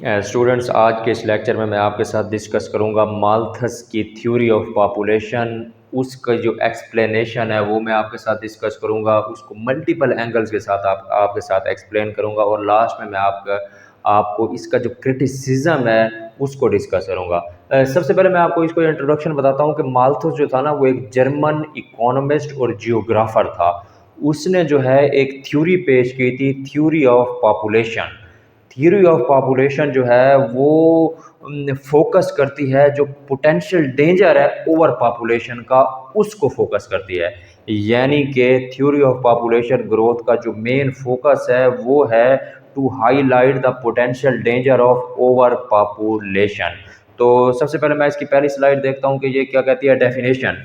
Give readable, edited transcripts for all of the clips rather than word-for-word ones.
Students, आज के इस लेक्चर में मैं आपके साथ डिस्कस करूंगा माल्थस की थ्योरी ऑफ पॉपुलेशन। उसका जो एक्सप्लेनेशन है वो मैं आपके साथ डिस्कस करूंगा, उसको मल्टीपल एंगल्स के साथ आपके साथ एक्सप्लेन करूंगा और लास्ट में मैं आपको इसका जो क्रिटिसिज्म है उसको डिस्कस करूंगा। सबसे पहले मैं आपको इसको इंट्रोडक्शन बताता हूँ कि माल्थस जो था ना, वो एक जर्मन इकोनॉमिस्ट और जियोग्राफर था। उसने जो है एक थ्योरी पेश की थी, theory of population. Theory of population जो है वो फोकस करती है जो पोटेंशियल डेंजर है ओवर पॉपुलेशन का, उसको फोकस करती है। यानी कि थ्योरी ऑफ पॉपुलेशन ग्रोथ का जो मेन फोकस है वो है to highlight the potential danger of over population. तो सबसे पहले मैं इसकी पहली स्लाइड देखता हूँ कि ये क्या कहती है डेफिनेशन।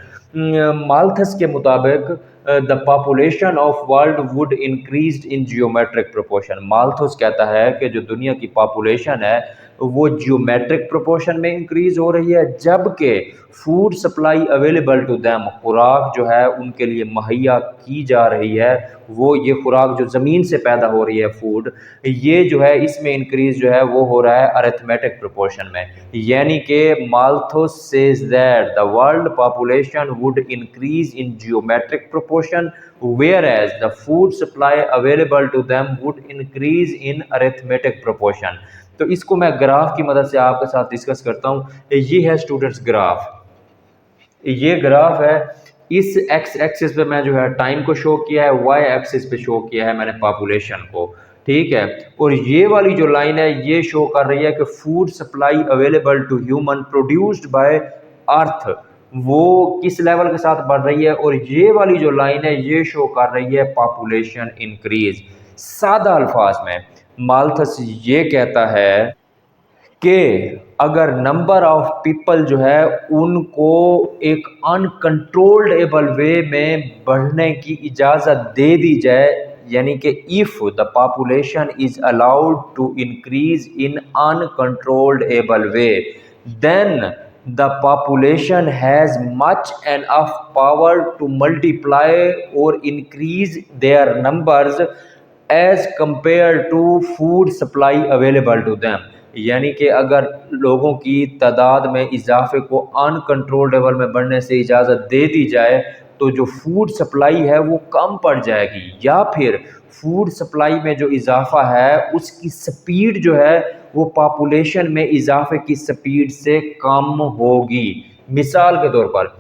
माल्थस के मुताबिक the population of world would increase in geometric proportion. Malthus कहता है कि जो दुनिया की पॉपुलेशन है वो जियोमेट्रिक प्रोपोर्शन में इंक्रीज हो रही है, जबकि food supply available to them, खुराक जो है उनके लिए मुहैया की जा रही है, वो ये खुराक जो ज़मीन से पैदा हो रही है फूड, ये जो है इसमें इंक्रीज जो है वो हो रहा है अरिथमेटिक प्रोपोर्शन में। यानी कि Malthus says that the world population would increase in geometric proportion whereas the food supply available to them would increase in arithmetic proportion। तो इसको मैं ग्राफ की मदद से आपके साथ डिस्कस करता हूँ। ये है स्टूडेंट्स ग्राफ, ये ग्राफ है। इस एक्स एक्सिस पे मैं जो है टाइम को शो किया है, वाई एक्सिस पे शो किया है मैंने पॉपुलेशन को, ठीक है। और ये वाली जो लाइन है ये शो कर रही है कि food supply available to human produced by earth, वो किस लेवल के साथ बढ़ रही है। और ये वाली जो लाइन है ये शो कर रही है पॉपुलेशन इंक्रीज। सादा अल्फाज में माल्थस ये कहता है कि अगर नंबर ऑफ पीपल जो है उनको एक अनकंट्रोलेबल वे में बढ़ने की इजाज़त दे दी जाए, यानी कि if the population is allowed to increase in uncontrollable way, then the population has much enough power to multiply और increase their numbers as compare to food supply available to them. यानी कि अगर लोगों की तादाद में इजाफे को अनकंट्रोलेबल में बढ़ने से इजाज़त दे दी जाए तो जो फूड सप्लाई है वो कम पड़ जाएगी, या फिर फूड सप्लाई में जो इजाफा है उसकी स्पीड जो है वो पॉपुलेशन में इजाफे की स्पीड से कम होगी। मिसाल के तौर पर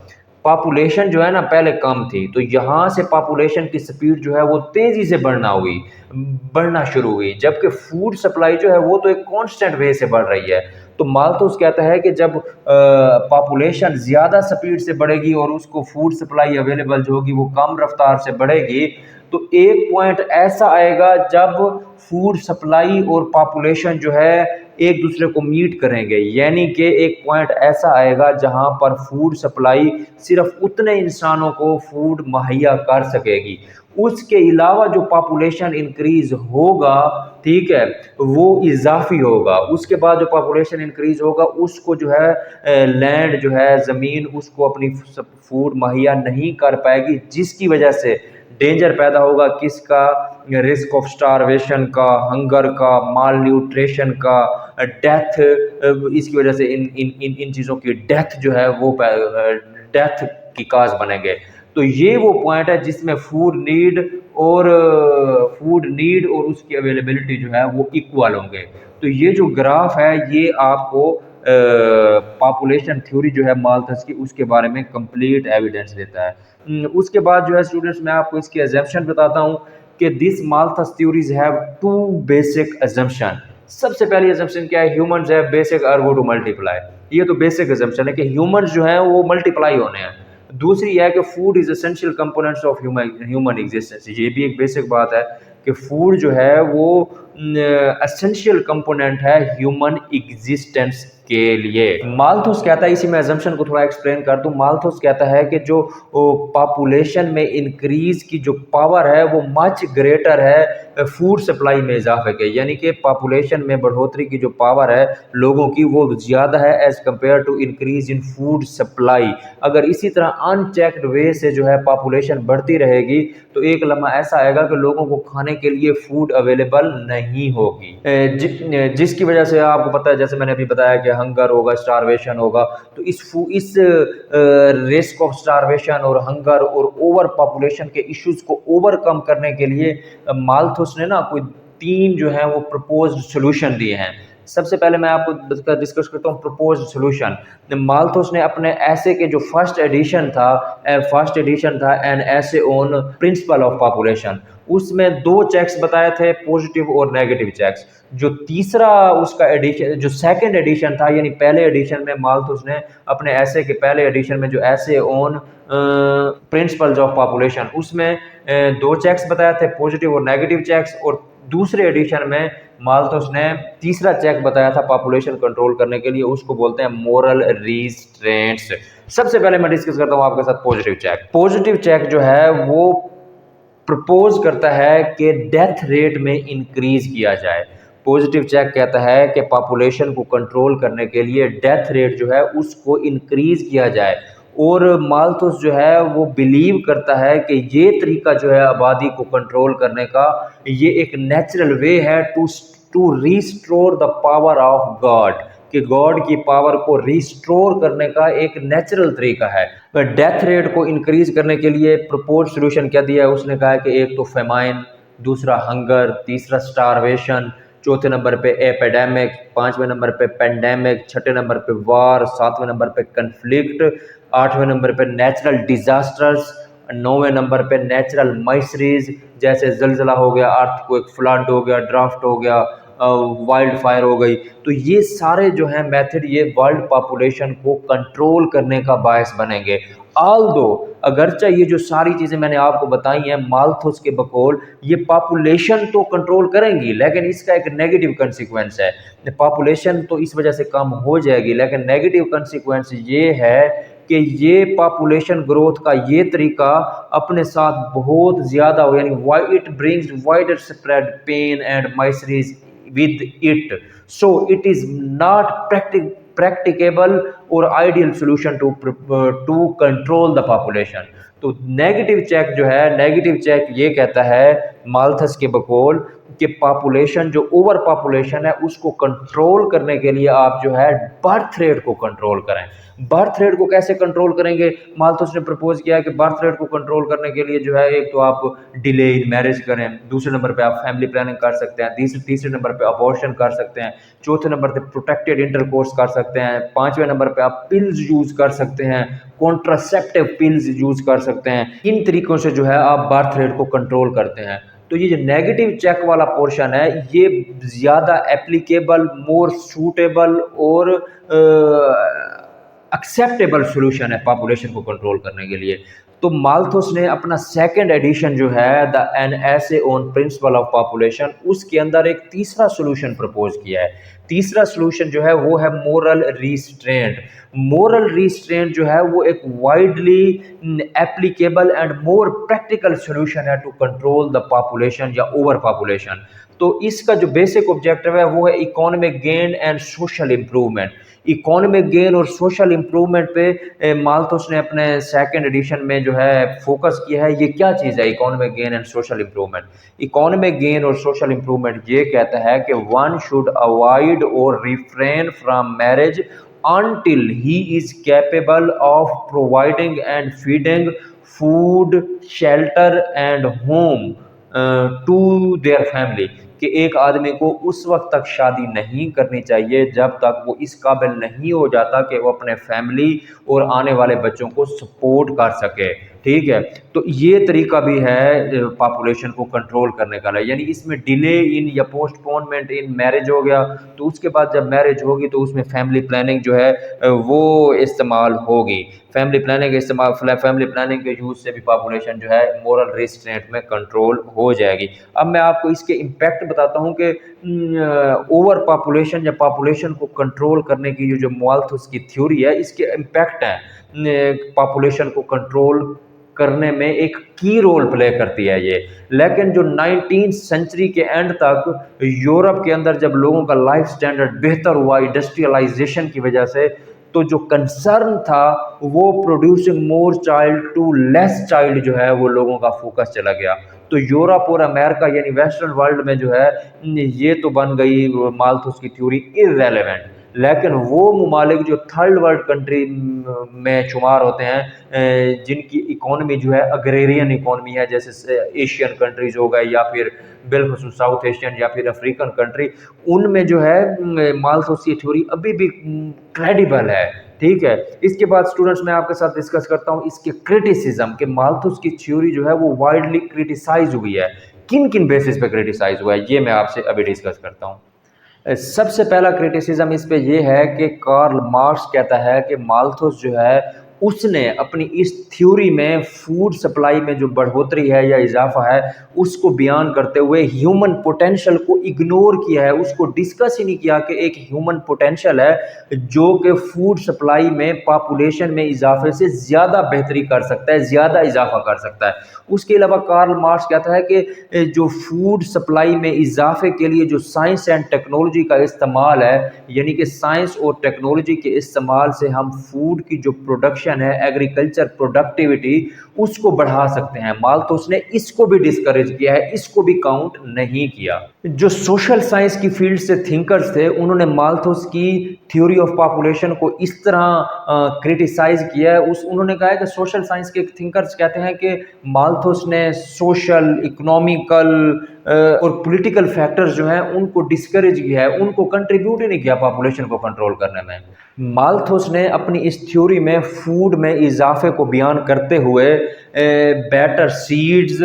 पॉपुलेशन जो है ना पहले कम थी, तो यहाँ से पॉपुलेशन की स्पीड जो है वो तेज़ी से बढ़ना शुरू हुई, जबकि फूड सप्लाई जो है वो तो एक कांस्टेंट वे से बढ़ रही है। तो माल्थस कहता है कि जब पॉपुलेशन ज़्यादा स्पीड से बढ़ेगी और उसको फूड सप्लाई अवेलेबल जो होगी वो कम रफ्तार से बढ़ेगी, तो एक पॉइंट ऐसा आएगा जब फूड सप्लाई और पॉपुलेशन जो है एक दूसरे को मीट करेंगे। यानी कि एक पॉइंट ऐसा आएगा जहां पर फूड सप्लाई सिर्फ उतने इंसानों को फूड मुहैया कर सकेगी, उसके अलावा जो पॉपुलेशन इंक्रीज होगा, ठीक है, वो इजाफी होगा। उसके बाद जो पॉपुलेशन इंक्रीज होगा उसको जो है लैंड जो है ज़मीन उसको अपनी फूड मुहैया नहीं कर पाएगी, जिसकी वजह से डेंजर पैदा होगा किसका, रिस्क ऑफ स्टारवेशन का, हंगर का, माल न्यूट्रिशन का, डेथ। इसकी वजह से इन इन इन इन चीज़ों की डेथ जो है वो डेथ की काज बनेंगे। तो ये वो पॉइंट है जिसमें फूड नीड और उसकी अवेलेबिलिटी जो है वो इक्वल होंगे। तो ये जो ग्राफ है ये आपको पॉपुलेशन थ्योरी जो है माल्थस की उसके बारे में कंप्लीट एविडेंस देता है। उसके बाद जो है स्टूडेंट्स मैं आपको इसकी एजम्पशन बताता हूँ कि this Malthus theories have two basic assumption. सबसे पहली एजम्पशन क्या है, humans have basic urge to multiply. ये तो बेसिक एजम्पशन है कि ह्यूमंस जो है वो मल्टीप्लाई होने हैं। दूसरी है कि food is essential components of human existence. ये भी एक बेसिक बात है कि फूड जो है वो एसेंशियल कंपोनेंट है ह्यूमन एग्जिस्टेंस के लिए। माल्थस कहता है, इसी में एजम्पशन को थोड़ा एक्सप्लेन कर दूं, माल्थस कहता है कि जो पॉपुलेशन में इंक्रीज की जो पावर है वो मच ग्रेटर है फूड सप्लाई में इजाफे के, यानी कि पॉपुलेशन में बढ़ोतरी की जो पावर है लोगों की वो ज़्यादा है as compare to increase in food supply. अगर इसी तरह अनचेक्ड वे से जो है पॉपुलेशन बढ़ती रहेगी तो एक लम्हा ऐसा आएगा कि लोगों को खाने के लिए फूड अवेलेबल नहीं होगी, जिसकी वजह से आपको पता है, जैसे मैंने अभी बताया कि हंगर होगा, स्टारवेशन होगा। तो इस रिस्क ऑफ स्टारवेशन और हंगर और ओवर पॉपुलेशन के इश्यूज को ओवरकम करने के लिए माल्थस ने ना कोई 3 जो है वो प्रपोज्ड सॉल्यूशन दिए हैं। सबसे पहले मैं आपको डिस्कस करता हूँ प्रपोज्ड सॉल्यूशन। माल्थस ने अपने ऐसे के जो फर्स्ट एडिशन था एन ऐसे ऑन प्रिंसिपल ऑफ पॉपुलेशन, उसमें 2 चेक्स बताए थे, पॉजिटिव और नेगेटिव चेक्स। जो तीसरा उसका एडिशन, जो सेकंड एडिशन था, यानी पहले एडिशन में माल्थस ने अपने ऐसे के पहले एडिशन में जो ऐसे ऑन प्रिंसिपल्स ऑफ पॉपुलेशन, उसमें 2 चेक्स बताए थे, पॉजिटिव और नेगेटिव चेक्स। और दूसरे एडिशन में माल्थस ने तीसरा चेक बताया था पॉपुलेशन कंट्रोल करने के लिए, उसको बोलते हैं मोरल रिस्ट्रेंट्स। सबसे पहले मैं डिस्कस करता हूं आपके साथ पॉजिटिव चेक। पॉजिटिव चेक जो है वो प्रपोज करता है कि डेथ रेट में इंक्रीज किया जाए। पॉजिटिव चेक कहता है कि पॉपुलेशन को कंट्रोल करने के लिए डेथ रेट जो है उसको इंक्रीज किया जाए। और माल्थस जो है वो बिलीव करता है कि ये तरीका जो है आबादी को कंट्रोल करने का, ये एक नेचुरल वे है to restore the power of God, कि गॉड की पावर को रिस्टोर करने का एक नेचुरल तरीका है। डेथ रेट को इंक्रीज करने के लिए प्रपोज सॉल्यूशन क्या दिया है, उसने कहा है कि एक तो फेमाइन, दूसरा हंगर, तीसरा स्टारवेशन, चौथे नंबर पे एपिडेमिक, 5वें नंबर पे पेंडेमिक, 6ठे नंबर पे वार, 7वें नंबर पे कन्फ्लिक्ट, 8वें नंबर पे नेचुरल डिजास्टर्स, 9वें नंबर पे नेचुरल माइसरीज, जैसे जलजला हो गया, अर्थक्वेक, फ्लड हो गया, ड्राफ्ट हो गया, वाइल्ड फायर हो गई। तो ये सारे जो है मेथड ये वर्ल्ड पॉपुलेशन को कंट्रोल करने का बायस बनेंगे। ऑल्दो अगरचे ये जो सारी चीज़ें मैंने आपको बताई हैं माल्थस के बकौल, ये पॉपुलेशन तो कंट्रोल करेंगी, लेकिन इसका एक नेगेटिव कंसिक्वेंस है। पॉपुलेशन तो इस वजह से कम हो जाएगी, लेकिन नेगेटिव कंसिक्वेंस ये है कि ये पॉपुलेशन ग्रोथ का ये तरीका अपने साथ बहुत ज़्यादा हो, यानी it brings wider spread pain and miseries with it, so it is not practicable or ideal solution to control the population। तो नेगेटिव चेक जो है, नेगेटिव चेक ये कहता है माल्थस के बकौल कि पॉपुलेशन जो ओवर पॉपुलेशन है उसको कंट्रोल करने के लिए आप जो है बर्थ रेट को कंट्रोल करें। बर्थ रेट को कैसे कंट्रोल करेंगे, माल्थस ने प्रपोज किया कि बर्थ रेट को कंट्रोल करने के लिए जो है एक तो आप डिले इन मैरिज करें, दूसरे नंबर पे आप फैमिली प्लानिंग कर सकते हैं, तीसरे नंबर पे अबॉर्शन कर सकते हैं, चौथे नंबर पे प्रोटेक्टेड इंटरकोर्स कर सकते हैं, 5वें नंबर पे आप पिल्स यूज कर सकते हैं, कॉन्ट्रासेप्टिव पिल्स यूज कर सकते हैं। इन तरीकों से जो है आप बर्थ रेट को कंट्रोल करते हैं। तो ये जो नेगेटिव चेक वाला पोर्शन है ये ज़्यादा एप्लीकेबल, मोर सूटेबल और एक्सेप्टेबल सॉल्यूशन है पॉपुलेशन को कंट्रोल करने के लिए। तो माल्थस ने अपना सेकंड एडिशन जो है द एन ऐसे ऑन प्रिंसिपल ऑफ पॉपुलेशन, उसके अंदर एक तीसरा सॉल्यूशन प्रपोज किया है। तीसरा सॉल्यूशन जो है वो है मोरल रिस्ट्रेंट। मोरल रिस्ट्रेंट जो है वो एक widely applicable and more practical solution है टू कंट्रोल द पॉपुलेशन या ओवर पॉपुलेशन। तो इसका जो बेसिक ऑब्जेक्टिव है वो है economic gain and social improvement. Economic gain और सोशल इंप्रूवमेंट पे माल्थस ने अपने सेकंड एडिशन में जो है फोकस किया है। ये क्या चीज़ है economic gain and social improvement? Economic gain और सोशल इंप्रूवमेंट ये कहता है कि वन शुड अवॉइड और refrain from marriage until he is capable of providing and feeding food, shelter and home to their family। कि एक आदमी को उस वक्त तक शादी नहीं करनी चाहिए जब तक वो इस काबिल नहीं हो जाता कि वो अपने फैमिली और आने वाले बच्चों को सपोर्ट कर सके। ठीक है, तो ये तरीका भी है पॉपुलेशन को कंट्रोल करने का, यानी इसमें डिले इन या पोस्टपोनमेंट इन मैरिज हो गया, तो उसके बाद जब मैरिज होगी तो उसमें फैमिली प्लानिंग जो है वो इस्तेमाल होगी। फैमिली प्लानिंग के यूज़ से भी पॉपुलेशन जो है मोरल रिस्ट्रेंट में कंट्रोल हो जाएगी। अब मैं आपको इसके इम्पैक्ट बताता हूँ कि ओवर पॉपुलेशन या पॉपुलेशन को कंट्रोल करने की जो माल्थस की थ्योरी है इसके इम्पैक्ट हैं पॉपुलेशन को कंट्रोल करने में एक की रोल प्ले करती है ये। लेकिन जो 19th सेंचुरी के एंड तक यूरोप के अंदर जब लोगों का लाइफ स्टैंडर्ड बेहतर हुआ इंडस्ट्रियलाइजेशन की वजह से, तो जो कंसर्न था वो producing more child to less child जो है वो लोगों का फोकस चला गया। तो यूरोप और अमेरिका यानी वेस्टर्न वर्ल्ड में जो है ये तो बन गई माल्थस की थ्योरी इररेलेवेंट। लेकिन वो ममालिक जो थर्ड वर्ल्ड कंट्री में शुमार होते हैं, जिनकी इकोनॉमी जो है अग्रेरियन इकोनॉमी है, जैसे एशियन कंट्रीज हो गए या फिर बिल्कुल साउथ एशियन या फिर अफ्रीकन कंट्री, उनमें जो है माल्थस की थ्योरी अभी भी क्रेडिबल है। ठीक है, इसके बाद स्टूडेंट्स मैं आपके साथ डिस्कस करता हूँ इसके क्रिटिसिज्म कि माल्थस की थ्योरी जो है वो वाइडली क्रिटिसाइज हुई है। किन किन बेसिस पे क्रिटिसाइज हुआ है ये मैं आपसे अभी डिस्कस करता हूँ। सबसे पहला क्रिटिसिज्म इस पे ये है कि कार्ल मार्क्स कहता है कि माल्थस जो है उसने अपनी इस थ्योरी में फूड सप्लाई में जो बढ़ोतरी है या इजाफा है उसको बयान करते हुए ह्यूमन पोटेंशियल को इग्नोर किया है, उसको डिस्कस ही नहीं किया कि एक ह्यूमन पोटेंशियल है जो कि फूड सप्लाई में पॉपुलेशन में इजाफे से ज़्यादा बेहतरी कर सकता है, ज़्यादा इजाफा कर सकता है। उसके अलावा कार्ल मार्क्स कहता है कि जो फूड सप्लाई में इजाफे के लिए जो साइंस एंड टेक्नोलॉजी का इस्तेमाल है, यानी कि साइंस और टेक्नोलॉजी के इस्तेमाल से हम फूड की जो प्रोडक्शन है, एग्रीकल्चर प्रोडक्टिविटी, उसको बढ़ा सकते हैं। माल्थस ने इसको भी डिस्करेज किया है, इसको भी काउंट नहीं किया। जो सोशल साइंस की फील्ड से थिंकर्स थे उन्होंने माल्थस की थ्योरी ऑफ पॉपुलेशन को इस तरह क्रिटिसाइज किया है। उन्होंने कहा है कि सोशल साइंस के थिंकर्स कहते हैं कि माल्थस ने सोशल, इकोनॉमिकल और पॉलिटिकल फैक्टर्स जो हैं उनको डिस्करेज किया है, उनको कंट्रीब्यूट ही नहीं किया पॉपुलेशन को कंट्रोल करने में। माल्थस ने अपनी इस थ्योरी में फूड में इजाफे को बयान करते हुए better seeds,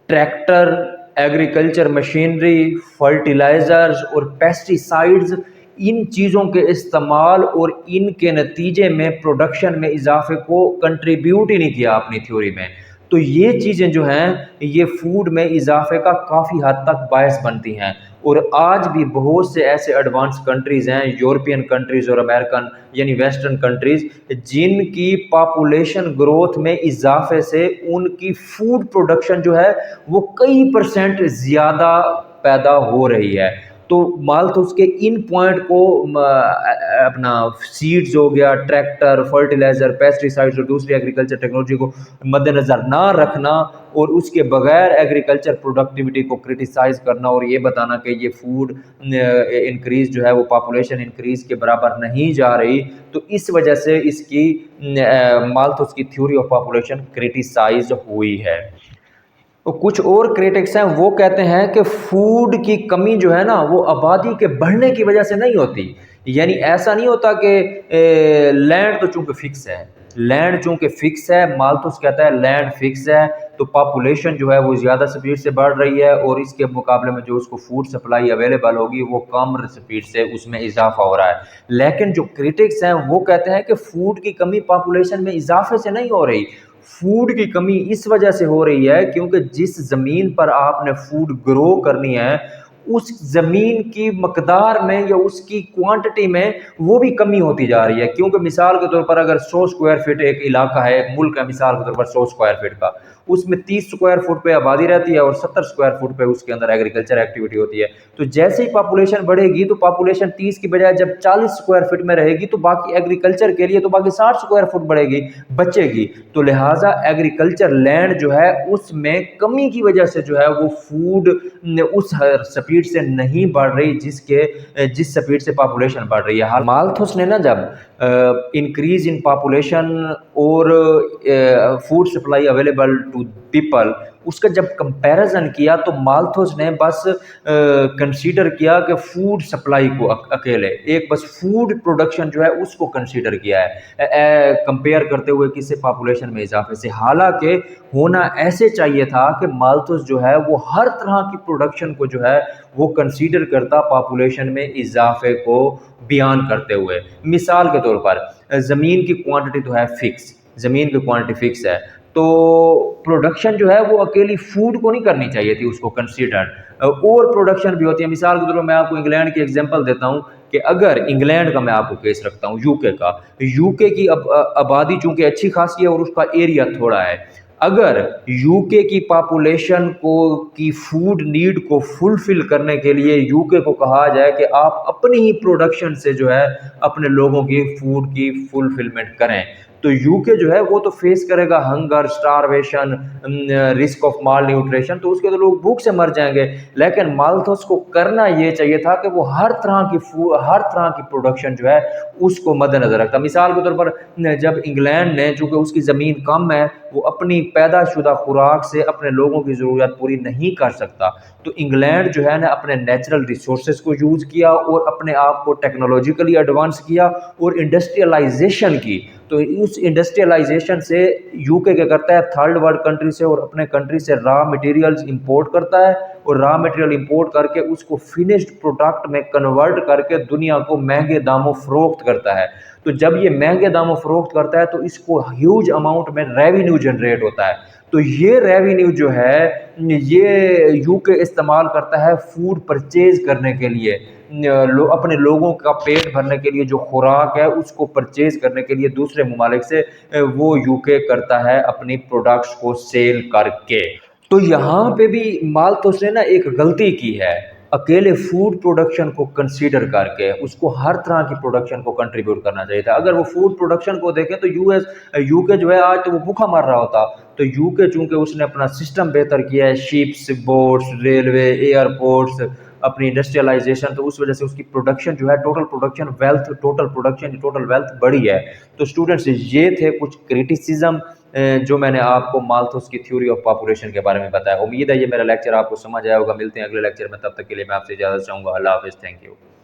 tractor, agriculture machinery, fertilisers और पेस्टिसाइड्स, इन चीज़ों के इस्तेमाल और इनके नतीजे में प्रोडक्शन में इजाफे को कंट्रीब्यूट ही नहीं किया अपनी थ्योरी में। तो ये चीज़ें जो हैं ये फूड में इजाफे का काफ़ी हद तक बायस बनती हैं। और आज भी बहुत से ऐसे एडवांस कंट्रीज़ हैं, यूरोपियन कंट्रीज़ और अमेरिकन यानी वेस्टर्न कंट्रीज़, जिनकी पॉपुलेशन ग्रोथ में इजाफे से उनकी फूड प्रोडक्शन जो है वो कई % ज़्यादा पैदा हो रही है। तो माल्थस के इन पॉइंट को अपना सीड्स हो गया, ट्रैक्टर, फर्टिलाइजर, पेस्टिसाइड्स और दूसरी एग्रीकल्चर टेक्नोलॉजी को मद्देनज़र ना रखना और उसके बगैर एग्रीकल्चर प्रोडक्टिविटी को क्रिटिसाइज करना और ये बताना कि ये फूड इंक्रीज जो है वो पॉपुलेशन इंक्रीज के बराबर नहीं जा रही, तो इस वजह से इसकी माल्थस की थ्योरी ऑफ पॉपुलेशन क्रिटिसाइज हुई है। तो कुछ और क्रिटिक्स हैं, वो कहते हैं कि फूड की कमी जो है ना वो आबादी के बढ़ने की वजह से नहीं होती। यानी ऐसा नहीं होता कि लैंड तो चूंकि फिक्स है, लैंड चूंकि फिक्स है, माल्थस कहता है लैंड फिक्स है तो पॉपुलेशन जो है वो ज़्यादा स्पीड से बढ़ रही है और इसके मुकाबले में जो उसको फूड सप्लाई अवेलेबल होगी वो कम स्पीड से उसमें इजाफा हो रहा है। लेकिन जो क्रिटिक्स हैं वो कहते हैं कि फूड की कमी पॉपुलेशन में इजाफे से नहीं हो रही, फूड की कमी इस वजह से हो रही है क्योंकि जिस ज़मीन पर आपने फूड ग्रो करनी है उस ज़मीन की मकदार में या उसकी क्वांटिटी में वो भी कमी होती जा रही है। क्योंकि मिसाल के तौर पर अगर 100 स्क्वायर फीट एक इलाका है, मुल्क है मिसाल के तौर पर 100 स्क्वायर फीट का, उसमें 30 स्क्वायर फुट पे आबादी रहती है और 70 स्क्वायर फुट पे उसके अंदर एग्रीकल्चर एक्टिविटी होती है। तो जैसे ही पॉपुलेशन बढ़ेगी तो पॉपुलेशन 30 की बजाय जब 40 स्क्वायर फीट में रहेगी तो बाकी एग्रीकल्चर के लिए तो बाकी 60 स्क्वायर फुट बढ़ेगी बचेगी। तो लिहाजा एग्रीकल्चर लैंड जो है उसमें कमी की वजह से जो है वो फूड उस स्पीड से नहीं बढ़ रही जिस स्पीड से पॉपुलेशन बढ़ रही है। माल्थस ने ना जब इंक्रीज इन पॉपुलेशन और food supply available to people उसका जब कंपैरिजन किया तो माल्थस ने बस कंसीडर किया कि फूड सप्लाई को अकेले एक बस फूड प्रोडक्शन जो है उसको कंसीडर किया है कंपेयर करते हुए किसी पॉपुलेशन में इजाफे से। हालांकि होना ऐसे चाहिए था कि माल्थस जो है वो हर तरह की प्रोडक्शन को जो है वो कंसीडर करता पॉपुलेशन में इजाफे को बयान करते हुए। मिसाल के तौर पर ज़मीन की क्वांटिटी तो है फिक्स, ज़मीन की क्वांटिटी फिक्स है तो प्रोडक्शन जो है वो अकेली फूड को नहीं करनी चाहिए थी, उसको कंसीडर और प्रोडक्शन भी होती है। मिसाल के तौर पर मैं आपको इंग्लैंड की एग्जांपल देता हूँ कि अगर इंग्लैंड का मैं आपको केस रखता हूँ यूके का, यूके की आबादी चूंकि अच्छी खासी है और उसका एरिया थोड़ा है, अगर यूके की पॉपुलेशन को की फूड नीड को फुलफिल करने के लिए यूके को कहा जाए कि आप अपनी ही प्रोडक्शन से जो है अपने लोगों की फूड की फुलफिलमेंट करें, तो यूके जो है वो तो फेस करेगा hunger, starvation, risk of mall nutrition, तो उसके तो लोग भूख से मर जाएंगे। लेकिन माल्थस को करना ये चाहिए था कि वो हर तरह की प्रोडक्शन जो है उसको मद्देनजर रखता। मिसाल के तौर पर जब इंग्लैंड ने, चूंकि उसकी ज़मीन कम है, वो अपनी पैदाशुदा खुराक से अपने लोगों की ज़रूरत पूरी नहीं कर सकता, तो इंग्लैंड जो है ना अपने नेचुरल रिसोर्सेज को यूज़ किया और अपने आप को टेक्नोलॉजिकली एडवांस किया और इंडस्ट्रियलाइजेशन की। तो उस इंडस्ट्रियलाइजेशन से यूके क्या करता है, थर्ड वर्ल्ड कंट्री से और अपने कंट्री से रॉ मटेरियल्स इंपोर्ट करता है और रॉ मटेरियल इंपोर्ट करके उसको फिनिश्ड प्रोडक्ट में कन्वर्ट करके दुनिया को महंगे दामों फरोख्त करता है। तो जब ये महंगे दामों फरोख्त करता है तो इसको ह्यूज अमाउंट में रेवेन्यू जनरेट होता है। तो ये रेवेन्यू जो है ये यूके इस्तेमाल करता है फूड परचेज करने के लिए, अपने लोगों का पेट भरने के लिए जो खुराक है उसको परचेज करने के लिए दूसरे ममालिक से वो यूके करता है अपनी प्रोडक्ट्स को सेल करके। तो यहाँ पे भी माल्थस ने ना एक गलती की है, अकेले फूड प्रोडक्शन को कंसीडर करके उसको हर तरह की प्रोडक्शन को कंट्रीब्यूट करना चाहिए था। अगर वो फूड प्रोडक्शन को देखें तो यूके जो है आज तो वो भूखा मर रहा होता। तो यूके चूंकि उसने अपना सिस्टम बेहतर किया है, शिप्स, बोट्स, रेलवे, एयरपोर्ट्स, अपनी इंडस्ट्रियलाइजेशन, तो उस वजह से उसकी प्रोडक्शन जो है टोटल वेल्थ बढ़ी है। तो स्टूडेंट्स ये थे कुछ क्रिटिसिज्म जो मैंने आपको माल्थस की थ्योरी ऑफ पॉपुलेशन के बारे में बताया। उम्मीद है ये मेरा लेक्चर आपको समझ आया होगा। मिलते हैं अगले लेक्चर में, तब तक के लिए मैं आपसे इजाजत चाहूंगा। अल्लाह हाफिज, थैंक यू।